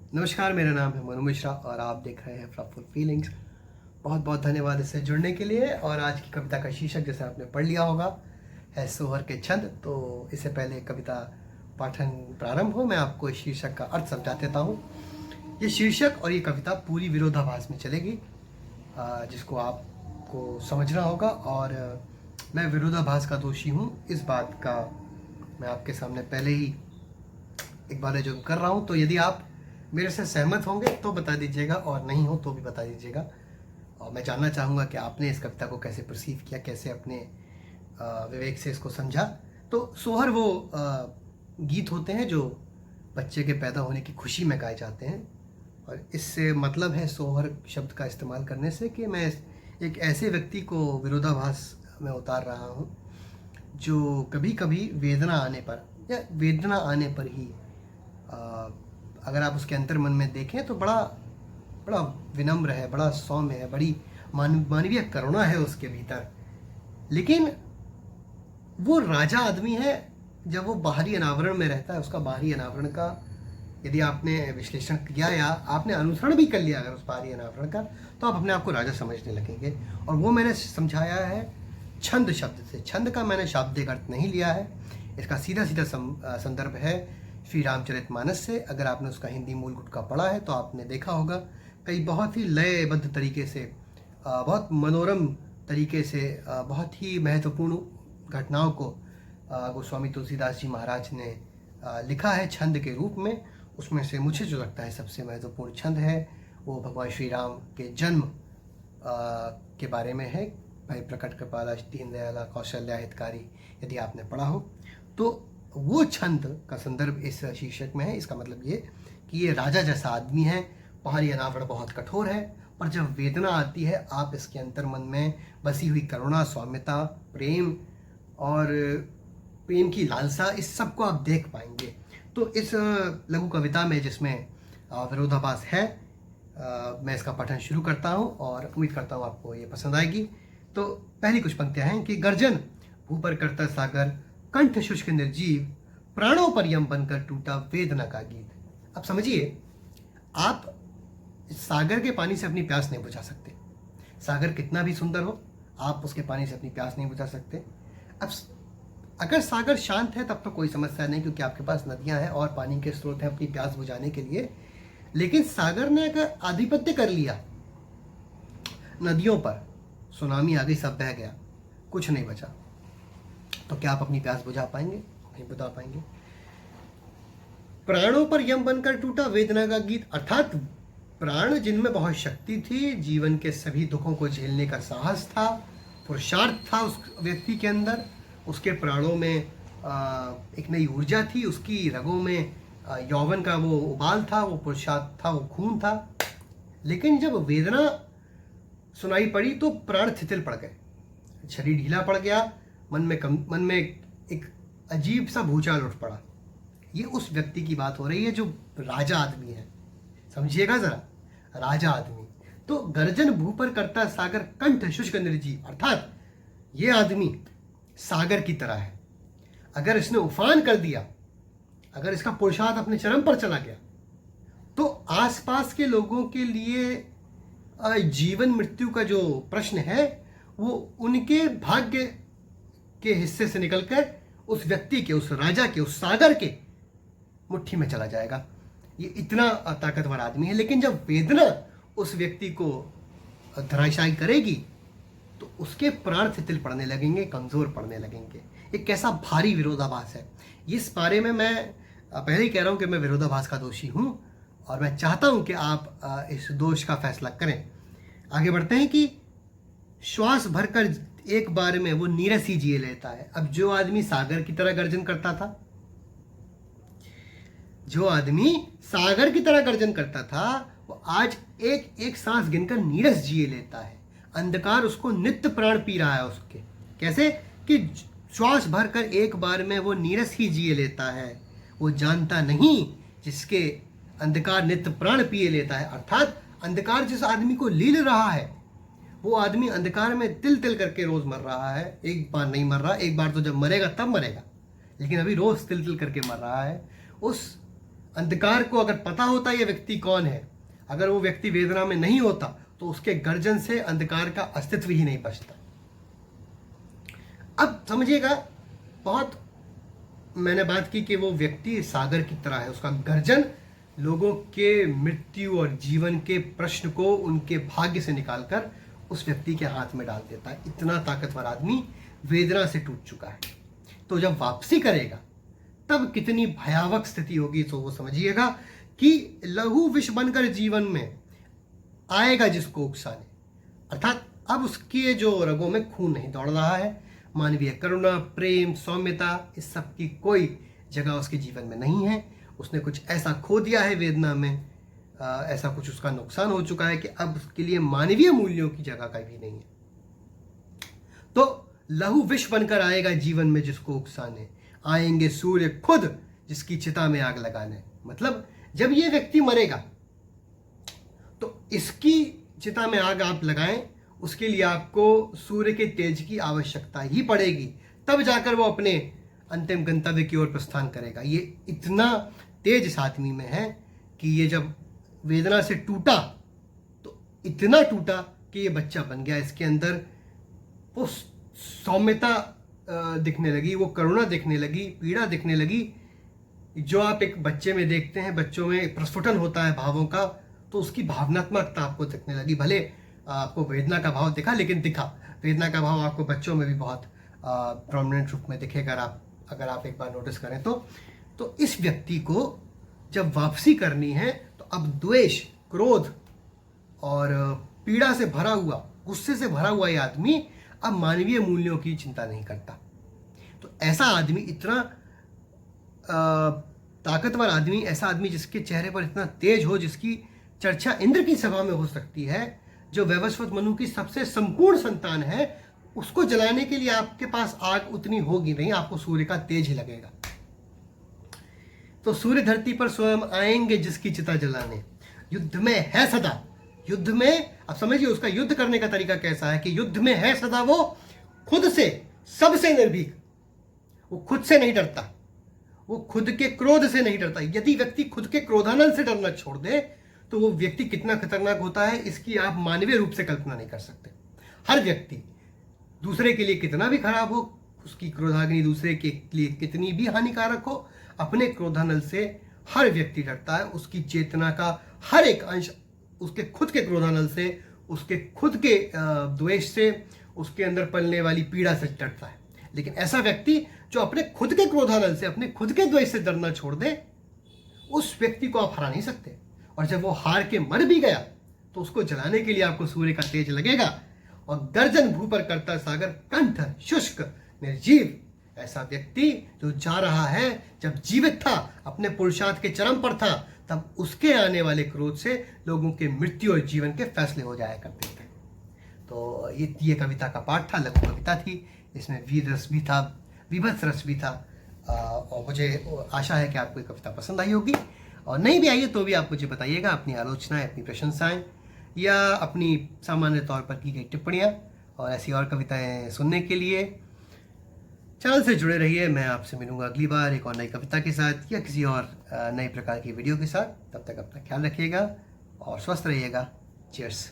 नमस्कार, मेरा नाम है मनु मिश्रा और आप देख रहे हैं फ्रॉम फुल फीलिंग्स। बहुत बहुत धन्यवाद इससे जुड़ने के लिए। और आज की कविता का शीर्षक जैसे आपने पढ़ लिया होगा है सोहर के छंद। तो इससे पहले कविता पाठन प्रारंभ हो, मैं आपको इस शीर्षक का अर्थ समझा देता हूँ। ये शीर्षक और ये कविता पूरी विरोधाभास में चलेगी, जिसको आपको समझना होगा। और मैं विरोधाभास का दोषी हूँ, इस बात का मैं आपके सामने पहले ही एक बार जो कर रहा हूँ। तो यदि आप मेरे से सहमत होंगे तो बता दीजिएगा, और नहीं हो तो भी बता दीजिएगा। और मैं जानना चाहूँगा कि आपने इस कविता को कैसे परसीव किया, कैसे अपने विवेक से इसको समझा। तो सोहर वो गीत होते हैं जो बच्चे के पैदा होने की खुशी में गाए जाते हैं। और इससे मतलब है सोहर शब्द का इस्तेमाल करने से कि मैं एक ऐसे व्यक्ति को विरोधाभास में उतार रहा हूँ जो कभी कभी वेदना आने पर या वेदना आने पर ही अगर आप उसके अंतर मन में देखें तो बड़ा बड़ा विनम्र है, बड़ा सौम्य है, बड़ी मानवीय करुणा है उसके भीतर। लेकिन वो राजा आदमी है जब वो बाहरी अनावरण में रहता है। उसका बाहरी अनावरण का यदि आपने विश्लेषण किया या आपने अनुसरण भी कर लिया अगर उस बाहरी अनावरण का, तो आप अपने आप को राजा समझने लगेंगे। और वो मैंने समझाया है छंद शब्द से। छंद का मैंने शाब्दिक अर्थ नहीं लिया है, इसका सीधा सीधा संदर्भ है श्री रामचरितमानस से। अगर आपने उसका हिंदी मूल गुटका पढ़ा है तो आपने देखा होगा कई बहुत ही लयबद्ध तरीके से, बहुत मनोरम तरीके से, बहुत ही महत्वपूर्ण घटनाओं को गोस्वामी तुलसीदास जी महाराज ने लिखा है छंद के रूप में। उसमें से मुझे जो लगता है सबसे महत्वपूर्ण छंद है वो भगवान श्री राम के जन्म के बारे में है। भाई प्रकट कृपाला दीनदयाला कौशल्या हितकारी, यदि आपने पढ़ा हो तो वो छंद का संदर्भ इस शीर्षक में है। इसका मतलब ये कि ये राजा जैसा आदमी है, बाहरी अनावरण बहुत कठोर है, पर जब वेदना आती है आप इसके अंतर मन में बसी हुई करुणा, सौम्यता, प्रेम और प्रेम की लालसा, इस सब को आप देख पाएंगे। तो इस लघु कविता में जिसमें विरोधाभास है, मैं इसका पठन शुरू करता हूँ और उम्मीद करता हूँ आपको ये पसंद आएगी। तो पहली कुछ पंक्तियाँ हैं कि गर्जन भू पर करता सागर, कंठ शुष्क निर्जीव, प्राणों पर यम बनकर टूटा वेदना का गीत। अब समझिए, आप सागर के पानी से अपनी प्यास नहीं बुझा सकते। सागर कितना भी सुंदर हो, आप उसके पानी से अपनी प्यास नहीं बुझा सकते। अब अगर सागर शांत है तब तो कोई समस्या नहीं, क्योंकि आपके पास नदियां हैं और पानी के स्रोत हैं अपनी प्यास बुझाने के लिए। लेकिन सागर ने अगर आधिपत्य कर लिया नदियों पर, सुनामी आ गई, सब बह गया, कुछ नहीं बचा, तो क्या आप अपनी प्यास बुझा पाएंगे? नहीं बुझा पाएंगे। प्राणों पर यम बनकर टूटा वेदना का गीत, अर्थात प्राण जिनमें बहुत शक्ति थी, जीवन के सभी दुखों को झेलने का साहस था, पुरुषार्थ था उस व्यक्ति के अंदर, उसके प्राणों में एक नई ऊर्जा थी, उसकी रगों में यौवन का वो उबाल था, वो पुरुषार्थ था, वो खून था। लेकिन जब वेदना सुनाई पड़ी तो प्राण शिथिल पड़ गए, शरीर ढीला पड़ गया, मन में एक अजीब सा भूचाल उठ पड़ा। ये उस व्यक्ति की बात हो रही है जो राजा आदमी है, समझिएगा जरा, राजा आदमी। तो गर्जन भू पर करता सागर, कंठ शुष्क निर्जीव, अर्थात ये आदमी सागर की तरह है। अगर इसने उफान कर दिया, अगर इसका पुरुषार्थ अपने चरम पर चला गया, तो आसपास के लोगों के लिए जीवन मृत्यु का जो प्रश्न है वो उनके भाग्य के हिस्से से निकलकर उस व्यक्ति के, उस राजा के, उस सागर के मुट्ठी में चला जाएगा। ये इतना ताकतवर आदमी है। लेकिन जब वेदना उस व्यक्ति को धराशायी करेगी तो उसके प्राण शिथिल पड़ने लगेंगे, कमजोर पड़ने लगेंगे। ये कैसा भारी विरोधाभास है। इस बारे में मैं पहले ही कह रहा हूं कि मैं विरोधाभास का दोषी हूं और मैं चाहता हूं कि आप इस दोष का फैसला करें। आगे बढ़ते हैं कि श्वास भरकर एक बार में वो नीरस ही जिए लेता है। अब जो आदमी सागर की तरह गर्जन करता था, जो आदमी सागर की तरह गर्जन करता था, वो आज एक एक सांस गिनकर नीरस जिए लेता है। अंधकार उसको नित्य प्राण पी रहा है उसके। कैसे कि श्वास भरकर एक बार में वो नीरस ही जिए लेता है। वो जानता नहीं जिसके अंधकार नित्य प्राण पिए लेता है। अर्थात अंधकार जिस आदमी को लील रहा है, वो आदमी अंधकार में तिल तिल करके रोज मर रहा है। एक बार नहीं मर रहा, एक बार तो जब मरेगा तब मरेगा, लेकिन अभी रोज तिल तिल करके मर रहा है। उस अंधकार को अगर पता होता ये व्यक्ति कौन है, अगर वो व्यक्ति वेदना में नहीं होता तो उसके गर्जन से अंधकार का अस्तित्व ही नहीं बचता। अब समझिएगा, बहुत मैंने बात की कि वो व्यक्ति सागर की तरह है, उसका गर्जन लोगों के मृत्यु और जीवन के प्रश्न को उनके भाग्य से निकालकर उस व्यक्ति के हाथ में डाल देता है। इतना ताकतवर आदमी वेदना से टूट चुका है। तो जब वापसी करेगा तब कितनी भयावह स्थिति होगी, तो वो समझिएगा कि लहू विष बनकर जीवन में आएगा जिसको उकसाने, अर्थात अब उसके जो रगों में खून नहीं दौड़ रहा है, मानवीय करुणा, प्रेम, सौम्यता, इस सब की कोई जगह उसके जीवन में नहीं है। उसने कुछ ऐसा खो दिया है वेदना में, ऐसा कुछ उसका नुकसान हो चुका है कि अब उसके लिए मानवीय मूल्यों की जगह कभी नहीं है। तो लहू विष बनकर आएगा जीवन में जिसको उकसाने, आएंगे सूर्य खुद जिसकी चिता में आग लगाने। मतलब जब ये व्यक्ति मरेगा तो इसकी चिता में आग आप लगाएं, उसके लिए आपको सूर्य के तेज की आवश्यकता ही पड़ेगी, तब जाकर वो अपने अंतिम गंतव्य की ओर प्रस्थान करेगा। ये इतना तेज इस आदमी में है कि ये जब वेदना से टूटा तो इतना टूटा कि ये बच्चा बन गया। इसके अंदर वो सौम्यता दिखने लगी, वो करुणा दिखने लगी, पीड़ा दिखने लगी, जो आप एक बच्चे में देखते हैं। बच्चों में प्रस्फुटन होता है भावों का, तो उसकी भावनात्मकता आपको दिखने लगी। भले आपको वेदना का भाव दिखा, लेकिन दिखा वेदना का भाव आपको बच्चों में भी बहुत प्रोमिनेंट रूप में दिखेगा, अगर आप एक बार नोटिस करें तो इस व्यक्ति को जब वापसी करनी है तो अब द्वेष, क्रोध और पीड़ा से भरा हुआ, गुस्से से भरा हुआ ये आदमी अब मानवीय मूल्यों की चिंता नहीं करता। तो ऐसा आदमी, इतना ताकतवर आदमी, ऐसा आदमी जिसके चेहरे पर इतना तेज हो, जिसकी चर्चा इंद्र की सभा में हो सकती है, जो वैवस्वत मनु की सबसे संपूर्ण संतान है, उसको जलाने के लिए आपके पास आग उतनी होगी नहीं, आपको सूर्य का तेज ही लगेगा। तो सूर्य धरती पर स्वयं आएंगे जिसकी चिता जलाने, युद्ध में है सदा। युद्ध में अब समझिए उसका युद्ध करने का तरीका कैसा है कि युद्ध में है सदा वो खुद से, सबसे निर्भीक। वो खुद से नहीं डरता, वो खुद के क्रोध से नहीं डरता। यदि व्यक्ति खुद के क्रोधानल से डरना छोड़ दे तो वो व्यक्ति कितना खतरनाक होता है, इसकी आप मानवीय रूप से कल्पना नहीं कर सकते। हर व्यक्ति दूसरे के लिए कितना भी खराब हो, उसकी क्रोधाग्नि दूसरे के लिए कितनी भी हानिकारक हो, अपने क्रोधानल से हर व्यक्ति डरता है। उसकी चेतना का हर एक अंश उसके खुद के क्रोधानल से, उसके खुद के द्वेष से, उसके अंदर पलने वाली पीड़ा से डरता है। लेकिन ऐसा व्यक्ति जो अपने खुद के क्रोधानल से, अपने खुद के द्वेष से डरना छोड़ दे, उस व्यक्ति को आप हरा नहीं सकते। और जब वो हार के मर भी गया तो उसको जलाने के लिए आपको सूर्य का तेज लगेगा। और गर्जन भू पर करता सागर, कंठ शुष्क निर्जीव। ऐसा व्यक्ति जो जा रहा है, जब जीवित था, अपने पुरुषार्थ के चरम पर था, तब उसके आने वाले क्रोध से लोगों के मृत्यु और जीवन के फैसले हो जाया करते थे। तो ये कविता का पाठ था, लघु कविता थी, इसमें वीर रस भी था, विभत्स रस भी था। और मुझे आशा है कि आपको ये कविता पसंद आई होगी, और नहीं भी आई है तो भी आप मुझे बताइएगा अपनी आलोचनाएं, अपनी प्रशंसाएं या अपनी सामान्य तौर पर की गई टिप्पणियां। और ऐसी और कविताएं सुनने के लिए चैनल से जुड़े रहिए। मैं आपसे मिलूंगा अगली बार एक और नई कविता के साथ या किसी और नए प्रकार की वीडियो के साथ। तब तक अपना ख्याल रखिएगा और स्वस्थ रहिएगा। चीयर्स।